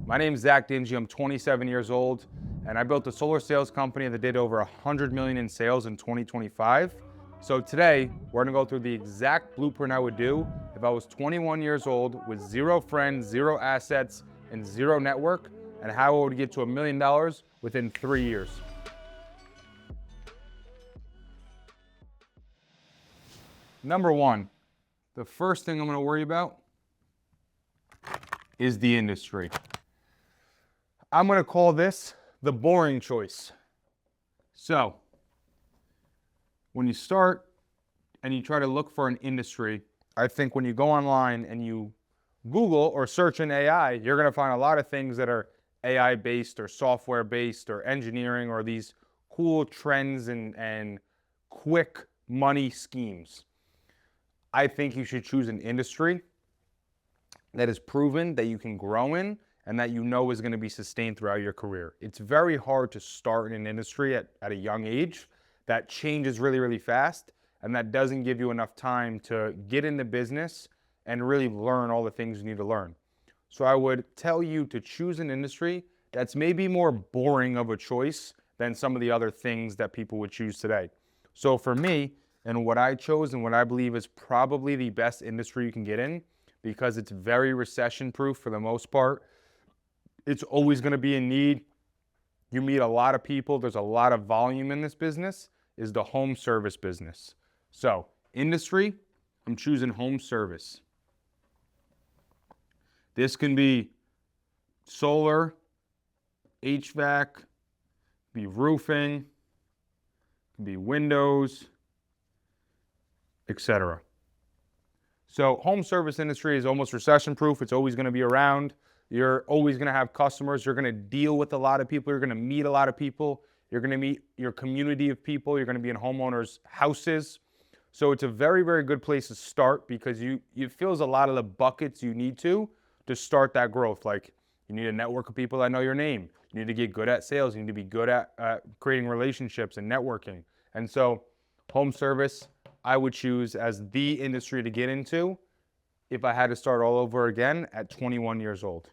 My name is Zach Dingy. I'm 27 years old, and I built a solar sales company that did over 100 million in sales in 2025. So today, we're gonna go through the exact blueprint I would do if I was 21 years old with zero friends, zero assets, and zero network, and how I would get to $1 million within 3 years. Number one, the first thing I'm gonna worry about is the industry. I'm gonna call this the boring choice. So, when you start and you try to look for an industry, I think when you go online and you Google or search in AI, you're gonna find a lot of things that are AI based or software based or engineering or these cool trends and quick money schemes. I think you should choose an industry that is proven that you can grow in and that you know is going to be sustained throughout your career. It's very hard to start in an industry at a young age that changes really, really fast and that doesn't give you enough time to get in the business and really learn all the things you need to learn. So I would tell you to choose an industry that's maybe more boring of a choice than some of the other things that people would choose today. So for me, and what I chose and what I believe is probably the best industry you can get in, because it's very recession proof for the most part. It's always going to be in need. You meet a lot of people. There's a lot of volume in this business, is the home service business. So industry, I'm choosing home service. This can be solar, HVAC, be roofing, can be windows, etc. So home service industry is almost recession proof. It's always going to be around. You're always going to have customers. You're going to deal with a lot of people. You're going to meet a lot of people. You're going to meet your community of people. You're going to be in homeowners' houses. So it's a very, very good place to start because it fills a lot of the buckets you need to start that growth. Like you need a network of people that know your name. You need to get good at sales. You need to be good at creating relationships and networking. And so home service, I would choose as the industry to get into if I had to start all over again at 21 years old.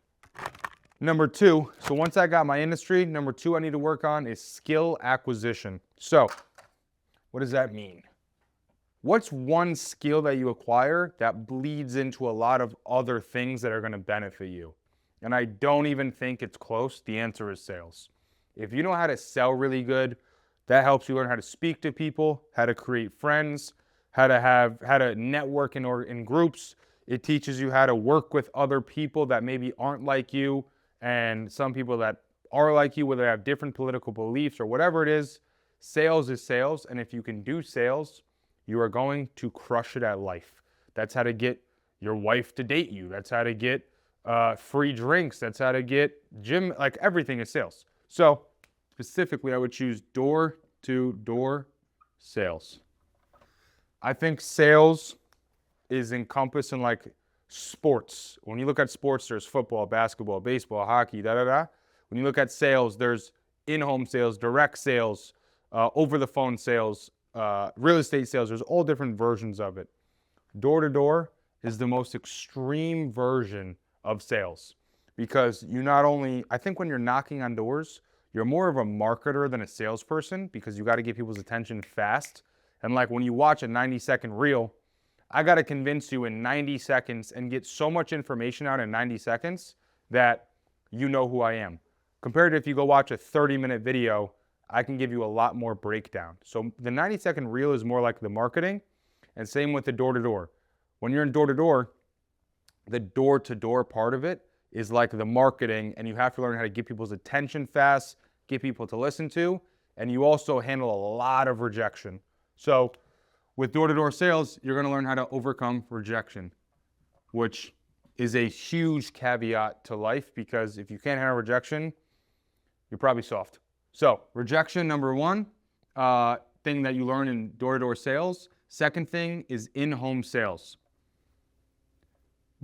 Number two, so once I got my industry, number two I need to work on is skill acquisition. So what does that mean? What's one skill that you acquire that bleeds into a lot of other things that are going to benefit you? And I don't even think it's close. The answer is sales. If you know how to sell really good, that helps you learn how to speak to people, how to create friends, how to network in groups. It teaches you how to work with other people that maybe aren't like you and some people that are like you, whether they have different political beliefs or whatever it is. Sales is sales, and if you can do sales, you are going to crush it at life. That's how to get your wife to date you. That's how to get free drinks. That's how to get gym, like everything is sales. So specifically, I would choose door-to-door sales. I think sales is encompassed in like sports. When you look at sports, there's football, basketball, baseball, hockey, da-da-da. When you look at sales, there's in-home sales, direct sales, over-the-phone sales, real estate sales. There's all different versions of it. Door-to-door is the most extreme version of sales because you not only, I think when you're knocking on doors, you're more of a marketer than a salesperson because you got to get people's attention fast. And like when you watch a 90-second reel, I got to convince you in 90 seconds and get so much information out in 90 seconds that you know who I am. Compared to if you go watch a 30-minute video, I can give you a lot more breakdown. So the 90-second reel is more like the marketing, and same with the door-to-door. When you're in door-to-door, the door-to-door part of it is like the marketing, and you have to learn how to get people's attention fast, get people to listen to, and you also handle a lot of rejection. So with door-to-door sales, you're going to learn how to overcome rejection, which is a huge caveat to life because if you can't handle rejection, you're probably soft. So rejection, number one thing that you learn in door-to-door sales. Second thing is in-home sales.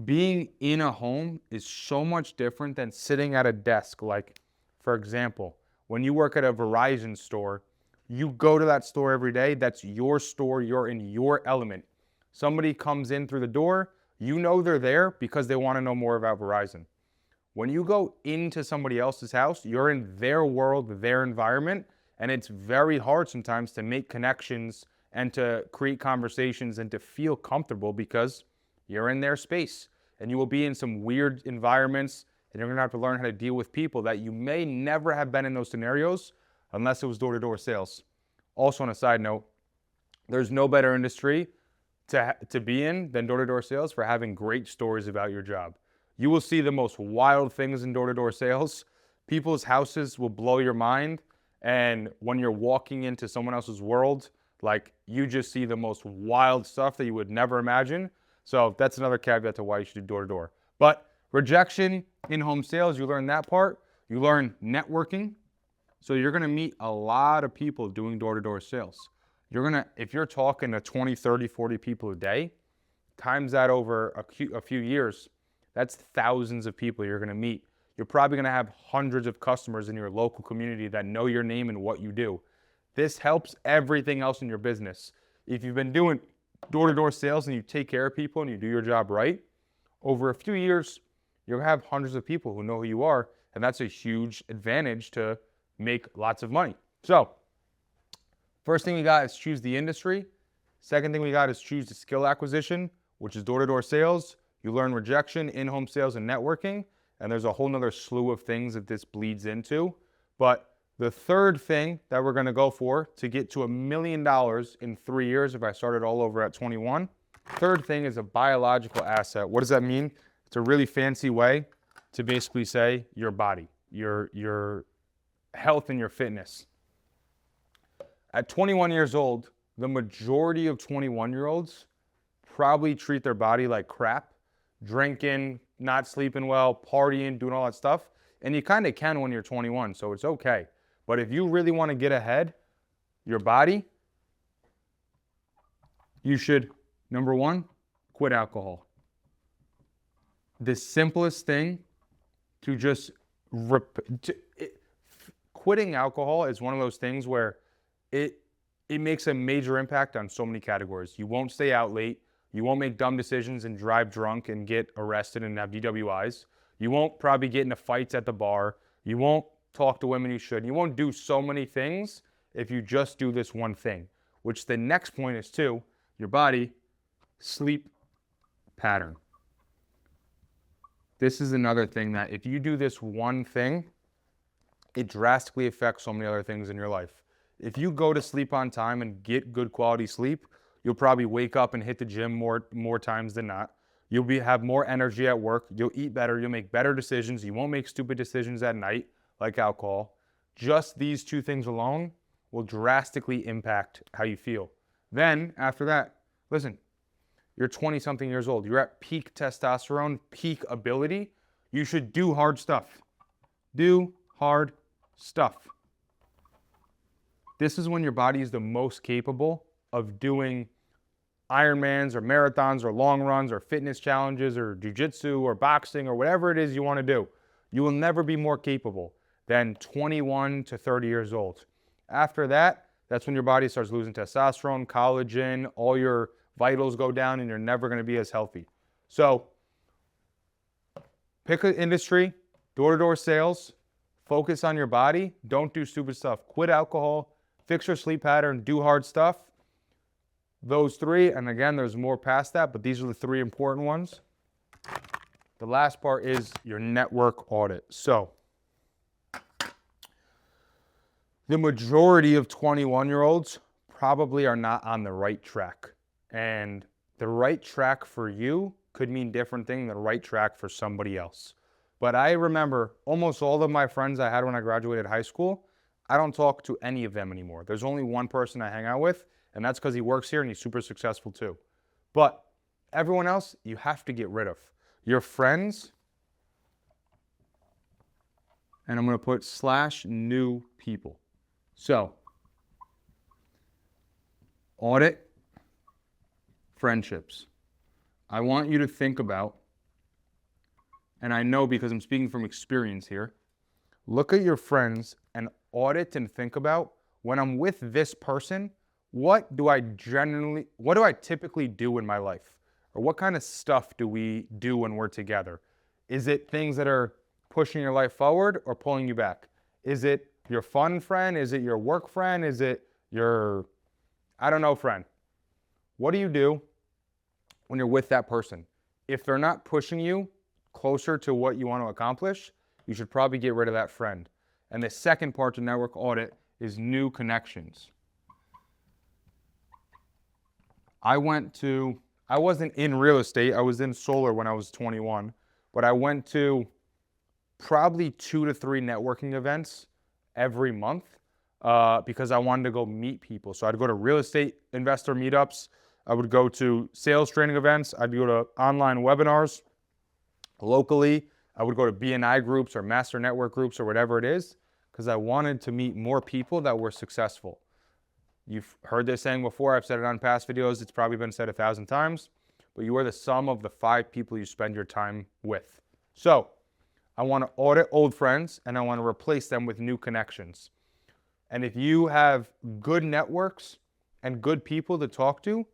Being in a home is so much different than sitting at a desk. Like, for example, when you work at a Verizon store, you go to that store every day. That's your store. You're in your element. Somebody comes in through the door, you know they're there because they want to know more about Verizon. When you go into somebody else's house, you're in their world, their environment, and it's very hard sometimes to make connections and to create conversations and to feel comfortable because you're in their space. And you will be in some weird environments, and you're gonna have to learn how to deal with people that you may never have been in those scenarios unless it was door-to-door sales. Also, on a side note, there's no better industry to be in than door-to-door sales for having great stories about your job. You will see the most wild things in door-to-door sales. People's houses will blow your mind. And when you're walking into someone else's world, like, you just see the most wild stuff that you would never imagine. So that's another caveat to why you should do door-to-door. But rejection in home sales, you learn that part. You learn networking. So you're gonna meet a lot of people doing door-to-door sales. If you're talking to 20, 30, 40 people a day, times that over a few years, that's thousands of people you're gonna meet. You're probably gonna have hundreds of customers in your local community that know your name and what you do. This helps everything else in your business. If you've been doing door-to-door sales and you take care of people and you do your job right, over a few years, you'll have hundreds of people who know who you are, and that's a huge advantage to make lots of money. So, first thing we got is choose the industry. Second thing we got is choose the skill acquisition, which is door-to-door sales. You learn rejection, in-home sales, and networking. And there's a whole nother slew of things that this bleeds into. But the third thing that we're gonna go for to get to $1 million in 3 years if I started all over at 21, third thing is a biological asset. What does that mean? It's a really fancy way to basically say your body, your health and your fitness. At 21 years old, the majority of 21-year-olds probably treat their body like crap, drinking, not sleeping well, partying, doing all that stuff. And you kind of can when you're 21, so it's okay. But if you really want to get ahead, your body, you should, number one, quit alcohol. The simplest thing to just quitting alcohol is one of those things where it makes a major impact on so many categories. You won't stay out late. You won't make dumb decisions and drive drunk and get arrested and have DWIs. You won't probably get into fights at the bar. You won't talk to women you should. You won't do so many things if you just do this one thing, which the next point is too, your body, sleep pattern. This is another thing that if you do this one thing, it drastically affects so many other things in your life. If you go to sleep on time and get good quality sleep, you'll probably wake up and hit the gym more times than not. You'll have more energy at work. You'll eat better. You'll make better decisions. You won't make stupid decisions at night like alcohol. Just these two things alone will drastically impact how you feel. Then after that, listen, you're 20-something years old. You're at peak testosterone, peak ability. You should do hard stuff. Do hard stuff. This is when your body is the most capable of doing Ironmans or marathons or long runs or fitness challenges or jiu-jitsu or boxing or whatever it is you want to do. You will never be more capable than 21 to 30 years old. After that, that's when your body starts losing testosterone, collagen, all your vitals go down, and you're never going to be as healthy. So pick an industry, door-to-door sales, focus on your body, don't do stupid stuff. Quit alcohol, fix your sleep pattern, do hard stuff. Those three, and again, there's more past that, but these are the three important ones. The last part is your network audit. So the majority of 21-year-olds probably are not on the right track. And the right track for you could mean different thing than the right track for somebody else. But I remember almost all of my friends I had when I graduated high school, I don't talk to any of them anymore. There's only one person I hang out with, and that's because he works here and he's super successful too. But everyone else, you have to get rid of. Your friends, and I'm going to put /new people. So, audit friendships. I want you to think about, and I know because I'm speaking from experience here, look at your friends and audit and think about, when I'm with this person, what do I typically do in my life? Or what kind of stuff do we do when we're together? Is it things that are pushing your life forward or pulling you back? Is it your fun friend? Is it your work friend? Is it your, I don't know, friend? What do you do when you're with that person? If they're not pushing you closer to what you want to accomplish, you should probably get rid of that friend. And the second part to network audit is new connections. I wasn't in real estate. I was in solar when I was 21, but I went to probably 2 to 3 networking events every month because I wanted to go meet people. So I'd go to real estate investor meetups. I would go to sales training events. I'd go to online webinars locally. I would go to BNI groups or master network groups or whatever it is because I wanted to meet more people that were successful. You've heard this saying before. I've said it on past videos. It's probably been said 1,000 times, but you are the sum of the 5 people you spend your time with. So I want to audit old friends and I want to replace them with new connections. And if you have good networks and good people to talk to,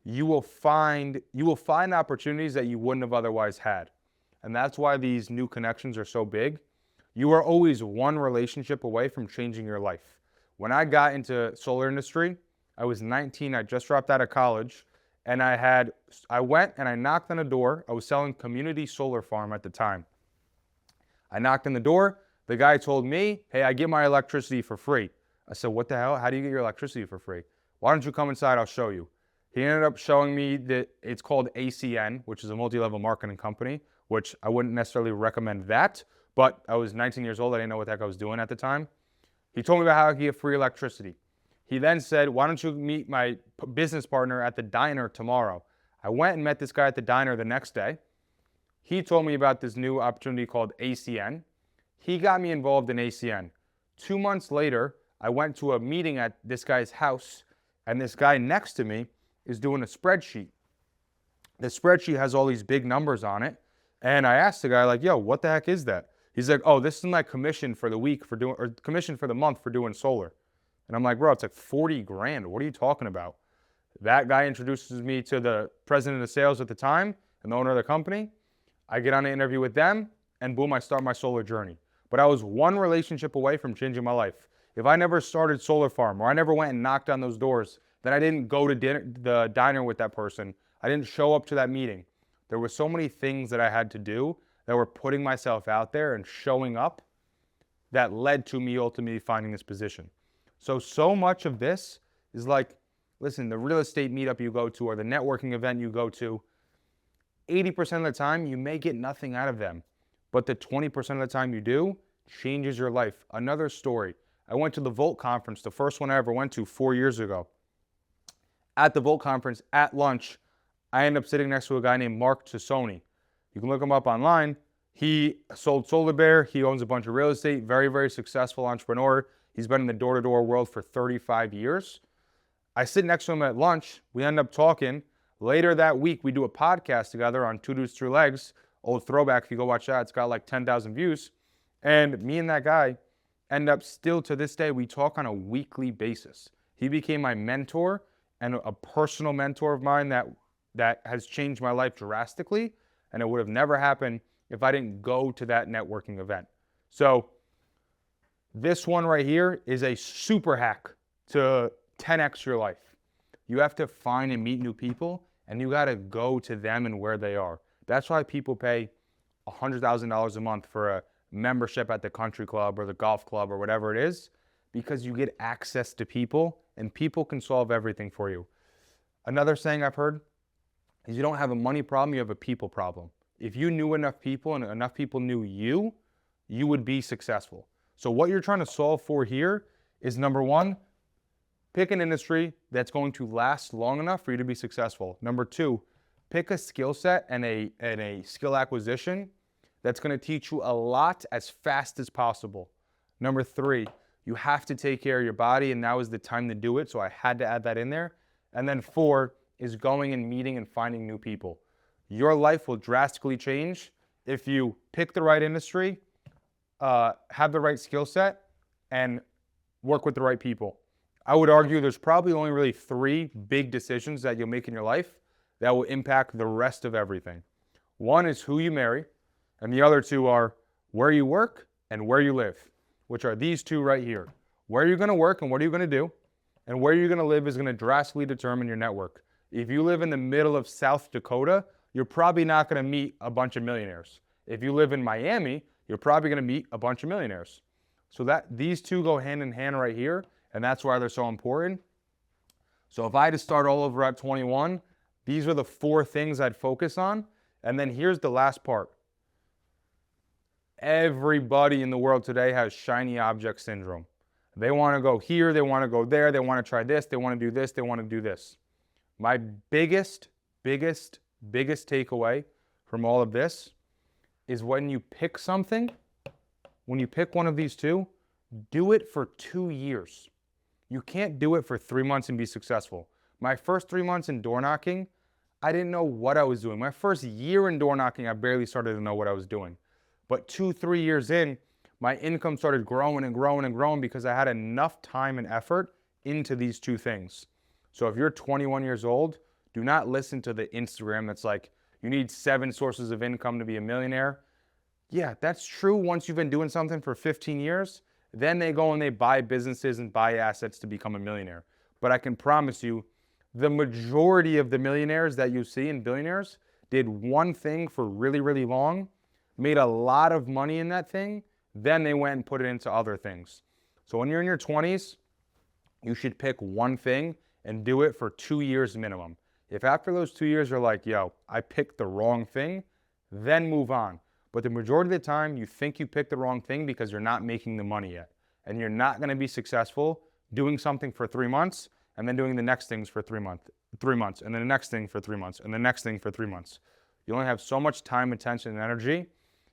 you will find opportunities that you wouldn't have otherwise had. And that's why these new connections are so big. You are always one relationship away from changing your life. When I got into solar industry, I was 19. I just dropped out of college, and I went and I knocked on a door. I was selling community solar farm at the time. I knocked on the door. The guy told me, hey, I get my electricity for free. I said, what the hell? How do you get your electricity for free? Why don't you come inside? I'll show you. He ended up showing me that it's called ACN, which is a multi-level marketing company, which I wouldn't necessarily recommend that, but I was 19 years old. I didn't know what the heck I was doing at the time. He told me about how I could get free electricity. He then said, why don't you meet my business partner at the diner tomorrow? I went and met this guy at the diner the next day. He told me about this new opportunity called ACN. He got me involved in ACN. 2 months later, I went to a meeting at this guy's house, and this guy next to me is doing a spreadsheet. The spreadsheet has all these big numbers on it, and I asked the guy, like, yo, what the heck is that? He's like, oh, this is my commission for the week for doing, or commission for the month for doing solar. And I'm like, bro, it's like 40 grand. What are you talking about? That guy introduces me to the president of sales at the time and the owner of the company. I get on an interview with them, and boom, I start my solar journey. But I was one relationship away from changing my life. If I never started solar farm, or I never went and knocked on those doors, then I didn't go to the diner with that person. I didn't show up to that meeting. There were so many things that I had to do that were putting myself out there and showing up that led to me ultimately finding this position. So much of this is like, listen, the real estate meetup you go to or the networking event you go to, 80% of the time you may get nothing out of them, but the 20% of the time you do changes your life. Another story, I went to the Volt conference, the first one I ever went to 4 years ago. At the Volt conference, at lunch, I ended up sitting next to a guy named Mark Tassoni. You can look him up online. He sold Solar Bear. He owns a bunch of real estate, very, very successful entrepreneur. He's been in the door-to-door world for 35 years. I sit next to him at lunch. We end up talking. Later that week, we do a podcast together on Two Dudes, Three Legs. Old throwback, if you go watch that, it's got like 10,000 views. And me and that guy end up still to this day, we talk on a weekly basis. He became my mentor and a personal mentor of mine that has changed my life drastically. And it would have never happened if I didn't go to that networking event. So this one right here is a super hack to 10x your life. You have to find and meet new people, and you got to go to them and where they are. That's why people pay $100,000 a month for a membership at the country club or the golf club or whatever it is, because you get access to people, and people can solve everything for you. Another saying I've heard is you don't have a money problem, you have a people problem. If you knew enough people and enough people knew you, you would be successful. So what you're trying to solve for here is, number one, pick an industry that's going to last long enough for you to be successful. Number two, pick a skill set and a skill acquisition that's going to teach you a lot as fast as possible. Number three, you have to take care of your body, and now is the time to do it, so I had to add that in there. And then four is going and meeting and finding new people. Your life will drastically change if you pick the right industry, have the right skill set, and work with the right people. I would argue there's probably only really 3 big decisions that you'll make in your life that will impact the rest of everything. One is who you marry, and the other 2 are where you work and where you live, which are these two right here. Where you're going to work and what are you going to do, and where you're going to live is going to drastically determine your network. If you live in the middle of South Dakota, you're probably not going to meet a bunch of millionaires. If you live in Miami, you're probably going to meet a bunch of millionaires. So that these two go hand in hand right here, and that's why they're so important. So if I had to start all over at 21, these are the 4 things I'd focus on. And then here's the last part. Everybody in the world today has shiny object syndrome. They want to go here, they want to go there, they want to try this, they want to do this, they want to do this. My biggest takeaway from all of this is when you pick something, when you pick one of these two, do it for 2 years. You can't do it for 3 months and be successful. My first 3 months in door knocking, I didn't know what I was doing. My first year in door knocking, I barely started to know what I was doing. But 2-3 years in, my income started growing and growing and growing because I had enough time and effort into these 2 things. So if you're 21 years old, do not listen to the Instagram that's like, you need 7 sources of income to be a millionaire. Yeah, that's true once you've been doing something for 15 years. Then they go and they buy businesses and buy assets to become a millionaire. But I can promise you, the majority of the millionaires that you see and billionaires did one thing for really, really long, made a lot of money in that thing, then they went and put it into other things. So when you're in your 20s, you should pick one thing and do it for 2 years minimum. If after those 2 years you're like, yo, I picked the wrong thing, then move on. But the majority of the time, you think you picked the wrong thing because you're not making the money yet. And you're not going to be successful doing something for 3 months and then doing the next things for 3 months, and then the next thing for 3 months, and the next thing for 3 months. You only have so much time, attention, and energy,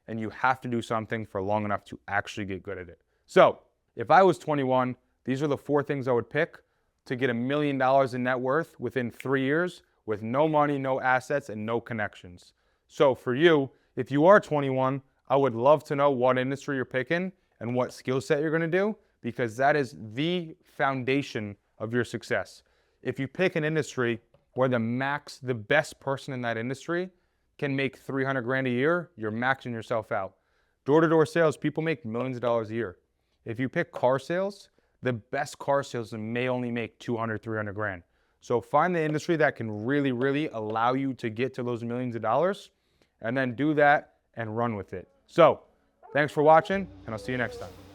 and you have to do something for long enough to actually get good at it. So if I was 21, these are the 4 things I would pick to get $1 million in net worth within 3 years with no money, no assets, and no connections. So for you, if you are 21, I would love to know what industry you're picking and what skill set you're going to do, because that is the foundation of your success. If you pick an industry where the best person in that industry can make 300 grand a year, you're maxing yourself out. Door-to-door sales, people make millions of dollars a year. If you pick car sales, the best car salesman may only make 200, 300 grand. So find the industry that can really, really allow you to get to those millions of dollars, and then do that and run with it. So thanks for watching, and I'll see you next time.